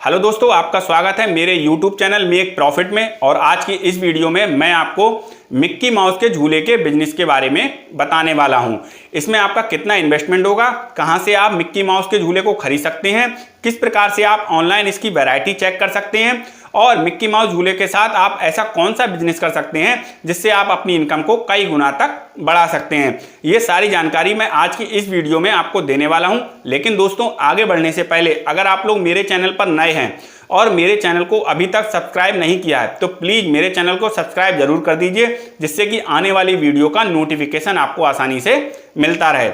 Hello दोस्तों, आपका स्वागत है मेरे YouTube चैनल मेक प्रॉफिट में। और आज की इस वीडियो में मैं आपको मिक्की माउस के झूले के बिजनेस के बारे में बताने वाला हूं। इसमें आपका कितना इन्वेस्टमेंट होगा, कहां से आप मिक्की माउस के झूले को खरीद सकते हैं, किस प्रकार से आप ऑनलाइन इसकी वैरायटी चेक कर सकते हैं और मिक्की माउस झूले के साथ आप ऐसा कौन सा बिजनेस कर सकते हैं जिससे आप अपनी इनकम को कई गुना तक बढ़ा सकते हैं। ये सारी जानकारी मैं आज की इस वीडियो में आपको देने वाला हूं। लेकिन दोस्तों, आगे बढ़ने से पहले अगर आप लोग मेरे चैनल पर नए हैं और मेरे चैनल को अभी तक सब्सक्राइब नहीं किया है तो प्लीज मेरे चैनल को सब्सक्राइब जरूर कर दीजिए, जिससे कि आने वाली वीडियो का नोटिफिकेशन आपको आसानी से मिलता रहे।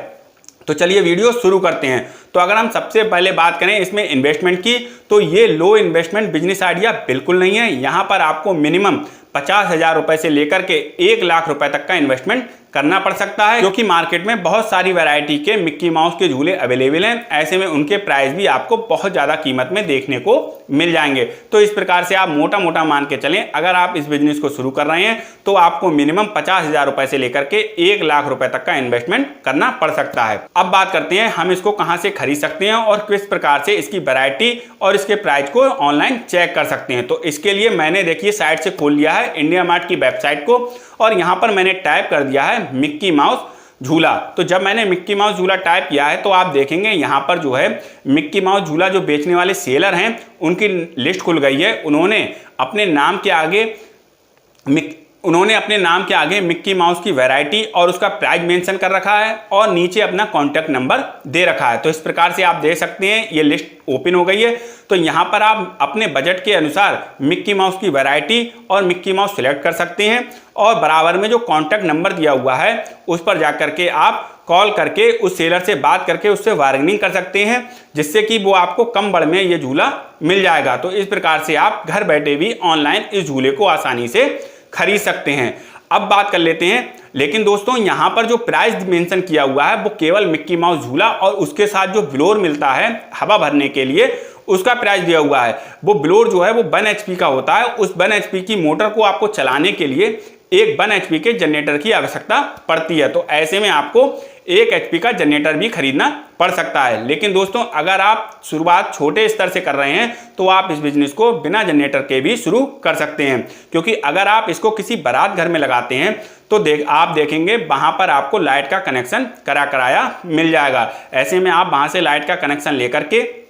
तो चलिए वीडियो शुरू करते हैं। तो अगर हम सबसे पहले बात करें इसमें इन्वेस्टमेंट की, तो ये लो इन्वेस्टमेंट बिजनेस आइडिया बिल्कुल नहीं है। यहाँ पर आपको मिनिमम 50,000 रुपए से लेकर के 1 लाख रुपए तक का इन्वेस्टमेंट करना पड़ सकता है, क्योंकि मार्केट में बहुत सारी वैरायटी के मिक्की माउस के झूले अवेलेबल हैं। ऐसे में उनके प्राइस भी आपको बहुत ज़्यादा कीमत में देखने को मिल जाएंगे। तो इस प्रकार से आप मोटा मोटा मान के चलें, अगर आप इस बिजनेस को शुरू कर रहे हैं तो आपको मिनिमम 50,000 रुपए से लेकर के 1 लाख रुपए तक का इन्वेस्टमेंट करना पड़ सकता है। अब बात करते हैं हम इसको कहाँ से खरीद सकते हैं और किस प्रकार से इसकी वैरायटी और इसके प्राइस को ऑनलाइन चेक कर सकते हैं। तो इसके लिए मैंने देखिए साइट से खोल लिया है इंडिया मार्ट की वेबसाइट को, और यहाँ पर मैंने टाइप कर दिया है मिक्की माउस झूला। तो जब मैंने मिक्की माउस झूला टाइप किया है तो आप देखेंगे यहाँ पर जो है मिक्की माउस झूला जो बेचने वाले सेलर हैं उनकी लिस्ट खुल गई है। उन्होंने अपने नाम के आगे मिक्की माउस की वैरायटी और उसका प्राइस मेंशन कर रखा है और नीचे अपना कॉन्टैक्ट नंबर दे रखा है। तो इस प्रकार से आप देख सकते हैं ये लिस्ट ओपन हो गई है। तो यहाँ पर आप अपने बजट के अनुसार मिक्की माउस की वैरायटी और मिक्की माउस सिलेक्ट कर सकते हैं, और बराबर में जो कॉन्टैक्ट नंबर दिया हुआ है उस पर जाकर के आप कॉल करके उस सेलर से बात करके उससे बार्गेनिंग कर सकते हैं, जिससे कि वो आपको कम बड़ में ये झूला मिल जाएगा। तो इस प्रकार से आप घर बैठे भी ऑनलाइन इस झूले को आसानी से खरीद सकते हैं। अब बात कर लेते हैं, लेकिन दोस्तों यहाँ पर जो प्राइस मेंशन किया हुआ है वो केवल मिक्की माउस झूला और उसके साथ जो ब्लोअर मिलता है हवा भरने के लिए उसका प्राइस दिया हुआ है। वो ब्लोअर जो है वो 1 HP का होता है। उस 1 HP की मोटर को आपको चलाने के लिए एक 1 HP के जनरेटर की आवश्यकता पड़ती है। तो ऐसे में आपको 1 HP का जनरेटर भी खरीदना पड़ सकता है। लेकिन दोस्तों, अगर आप शुरुआत छोटे स्तर से कर रहे हैं तो आप इस बिजनेस को बिना जनरेटर के भी शुरू कर सकते हैं, क्योंकि अगर आप इसको किसी बारात घर में लगाते हैं तो आप देखेंगे वहां पर आपको लाइट का कनेक्शन कराया मिल जाएगा। ऐसे में आप वहां से लाइट का कनेक्शन लेकर के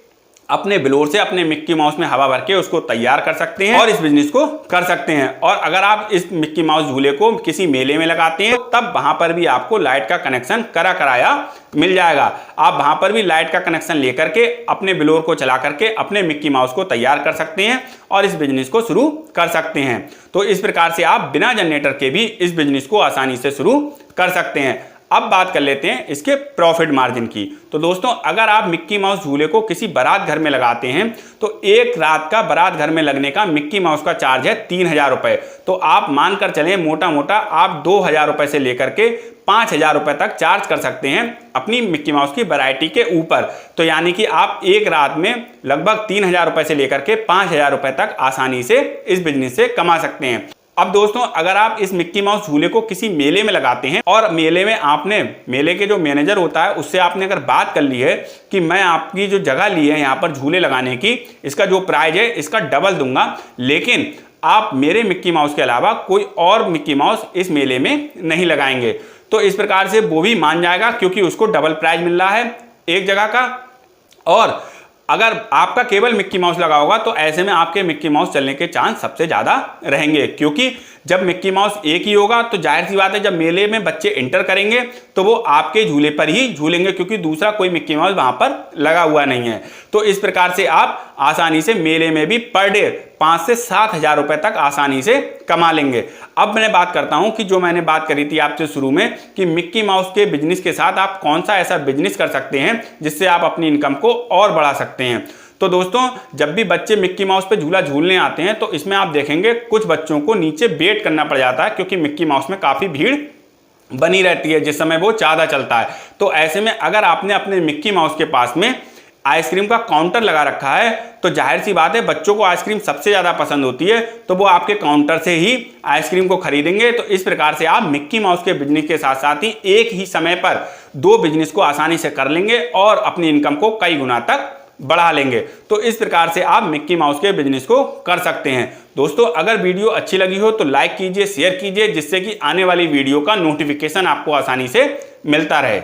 अपने ब्लोअर से अपने मिक्की माउस में हवा भर के उसको तैयार कर सकते हैं और इस बिजनेस को कर सकते हैं। और अगर आप इस मिक्की माउस झूले को किसी मेले में लगाते हैं तब वहां पर भी आपको लाइट का कनेक्शन कराया मिल जाएगा। आप वहां पर भी लाइट का कनेक्शन लेकर के अपने ब्लोअर को चला करके अपने मिक्की माउस को तैयार कर सकते हैं और इस बिजनेस को शुरू कर सकते हैं। तो इस प्रकार से आप बिना जनरेटर के भी इस बिजनेस को आसानी से शुरू कर सकते हैं। अब बात कर लेते हैं इसके प्रॉफिट मार्जिन की। तो दोस्तों, अगर आप मिक्की माउस झूले को किसी बारात घर में लगाते हैं तो एक रात का बारात घर में लगने का मिक्की माउस का चार्ज है 3,000 रुपए। तो आप मानकर चलें मोटा मोटा आप 2,000 रुपए से लेकर के 5,000 रुपए तक चार्ज कर सकते हैं अपनी मिक्की माउस की वैरायटी के ऊपर। तो यानी कि आप एक रात में लगभग 3,000 रुपए से लेकर के 5,000 रुपए तक आसानी से इस बिजनेस से कमा सकते हैं। अब दोस्तों, अगर आप इस मिक्की माउस झूले को किसी मेले में लगाते हैं और मेले में आपने मेले के जो मैनेजर होता है उससे आपने अगर बात कर ली है कि मैं आपकी जो जगह ली है यहाँ पर झूले लगाने की, इसका जो प्राइस है इसका डबल दूंगा, लेकिन आप मेरे मिक्की माउस के अलावा कोई और मिक्की माउस इस मेले में नहीं लगाएंगे, तो इस प्रकार से वो भी मान जाएगा, क्योंकि उसको डबल प्राइस मिल रहा है एक जगह का। और अगर आपका केवल मिक्की माउस लगा होगा तो ऐसे में आपके मिक्की माउस चलने के चांस सबसे ज़्यादा रहेंगे, क्योंकि जब मिक्की माउस एक ही होगा तो जाहिर सी बात है जब मेले में बच्चे एंटर करेंगे तो वो आपके झूले पर ही झूलेंगे, क्योंकि दूसरा कोई मिक्की माउस वहां पर लगा हुआ नहीं है। तो इस प्रकार से आप आसानी से मेले में भी पर डे 5 से 7,000 रुपए तक आसानी से कमा लेंगे। अब मैं बात करता हूं कि जो मैंने बात करी थी आपसे शुरू में कि मिक्की माउस के बिजनेस के साथ आप कौन सा ऐसा बिजनेस कर सकते हैं जिससे आप अपनी इनकम को और बढ़ा सकते हैं। तो दोस्तों, जब भी बच्चे मिक्की माउस पे झूला झूलने आते हैं तो इसमें आप देखेंगे कुछ बच्चों को नीचे वेट करना पड़ जाता है, क्योंकि मिक्की माउस में काफ़ी भीड़ बनी रहती है जिस समय वो ज़्यादा चलता है। तो ऐसे में अगर आपने अपने मिक्की माउस के पास में आइसक्रीम का काउंटर लगा रखा है तो जाहिर सी बात है बच्चों को आइसक्रीम सबसे ज़्यादा पसंद होती है, तो वो आपके काउंटर से ही आइसक्रीम को खरीदेंगे। तो इस प्रकार से आप मिक्की माउस के बिजनेस के साथ साथ ही एक ही समय पर 2 बिजनेस को आसानी से कर लेंगे और अपनी इनकम को कई गुना तक बढ़ा लेंगे। तो इस प्रकार से आप मिक्की माउस के बिजनेस को कर सकते हैं। दोस्तों अगर वीडियो अच्छी लगी हो तो लाइक कीजिए, शेयर कीजिए, जिससे कि आने वाली वीडियो का नोटिफिकेशन आपको आसानी से मिलता रहे।